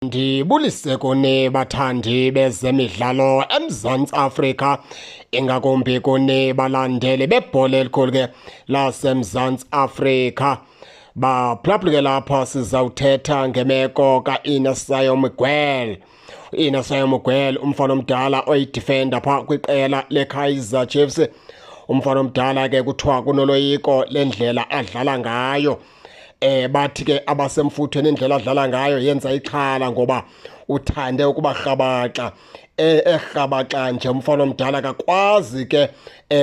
Ndibulise kuni bathandi bezemidlalo eMzantsi Afrika, ingakumbi kuni balandeli bebhola elikhulu ke laseMzantsi Afrika. Baphulaphula ke lapha sizawuthetha ngemeko ka-Inasayo Miguel. Inasayo Miguel, umfana omdala oyidifenda phaa kwiqela leKaizer Chiefs. Umfana omdala ke kuthiwa kunoloyiko lendlela adlala ngayo. Bathi ke abasemfuthweni indlela adlala ngayo yenza ixhala ngoba uthande ukuba rhabaxa. Erhabaxa nje umfana omdala akakwazi ke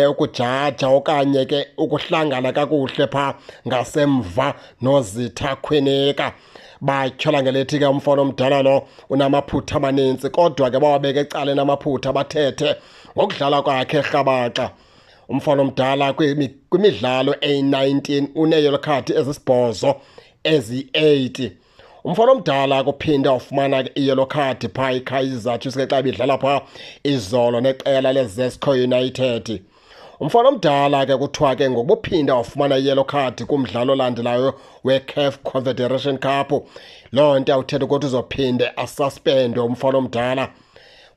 ukujaja okanye ke ukuhlangana kakuhle phaa ngasemva noZitha Khwineka. Batyhola ngelithi ke umfana omdala lo unamaphutha amanintsi, kodwa ke bawabeka ecaleni amaphutha bathethe ngokudlala kwakhe erhabaxa. Umfana omdala kwimidlalo eyi-19 une-yellow card ezisibhozo ezi-8. Umfana omdala kuphinda ufumana ke i-yellow card phaa iKaizer Chiefs ke xa ibidlala phaa izolo neqela leZesco United. Umfana omdala ke kuthiwa ke ngokuphinda wafumana i-yellow card kumdlalo olandelayo we-CAF Confederation Cup. Loo nto awuthetha ukuthi uzophinde asuspendwe umfana omdala.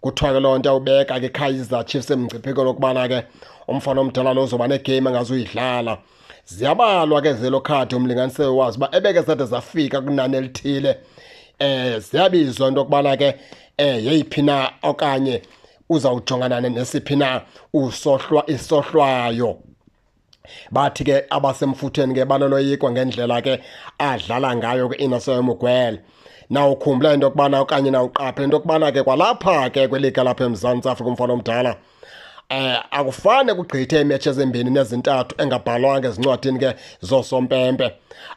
Kuthiwa ke loo nto awubeka ke iKaizer Chiefs emngciphekweni lokubana ke umfana omdala lo uzoba negame angazuyidlala. Ziyabalwa ke zelo card umlinganiselo wazi uba ebeke zade zafika kunani elithile. Ziyabizwa into okubana ke yeyiphi na okanye uzawujongana nesiphi na isohlwayo. Bathi ke abasemfuthweni ke banoloyiko ngendlela ke adlala ngayo ke Inasayo Miguel. Nawukhumbula into okubana okanye nawuqaphela into okubana ke kwalapha ke kweliga lapha eMzantsi Afrika umfana omdala akufane kugqithe iimetshi ezimbini nezintathu engabhalwanga ezincwadini ke zoosompempe.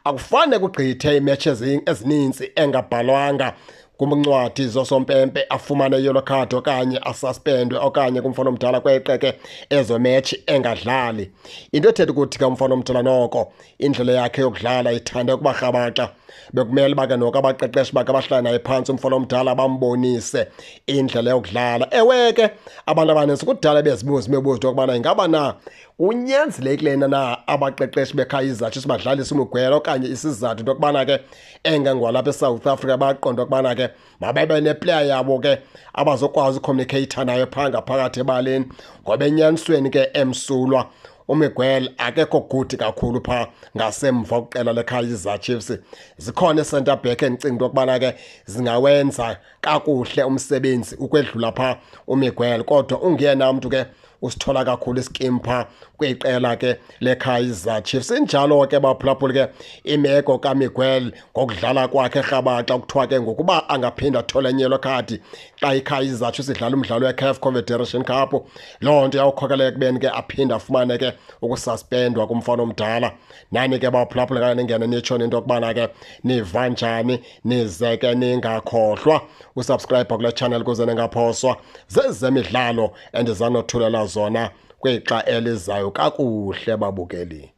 Akufane kugqithe iimetshi ezininzi engabhalwanga kumncwadi zoosompempe afumane yellow card okanye asuspendwe okanye kumfana omdala kweqeke ezo metshi engadlali. Into ethetha ukuthi ke umfana omdala noko indlela yakhe yokudlala ithande ukuba rhabaxa. Bekumele uba ke noko abaqeqeshi bakhe abahlala naye phantsi umfana omdala bambonise indlela yokudlala. Ewe ke abantu abaninzi kudala bezibuza imibuzo yokubana ingaba na unyanzelekile na abaqeqeshi beKaizer Chiefs badlalise uMiguel okanye isizathu into yokubana ke engengwalapha eSouth Africa baqonda ukubana ke mababe neplayer yabo ke abazokwazi ucommunicate nayo phaa ngaphakathi ebaleni, ngoba enyanisweni ke emsulwa uMiguel akekho good kakhulu phaa ngasemva kuqela leKaizer Chiefs. Zikhona center back endicinga into yokubana ke zingawenza kakuhle umsebenzi ukwedlula phaa uMiguel, kodwa ungena mntu ke usithola kakhulu iskim phaa kwiqela ke leKaizer Chiefs. Injalo ke baphulaphula ke imeko kaMiguel ngokudlala kwakhe rhabaxa. Kuthiwa ke ngokuba angaphinda athole yellow card xa iKaizer Chiefs idlala umdlalo weCAF Confederation Cup, loo nto yawukhokelela ekubeni ke aphinde afumane ke ukususpendwa kumfana omdala. Nani ke baphulaphula kanye ningene nitsho into yokubana ke niva njani, nize ke ningakhohlwa usubscribe kule channel kuze ningaphoswa zezemidlalo endizanothulela zona kwixa elizayo kakuhle babukeli.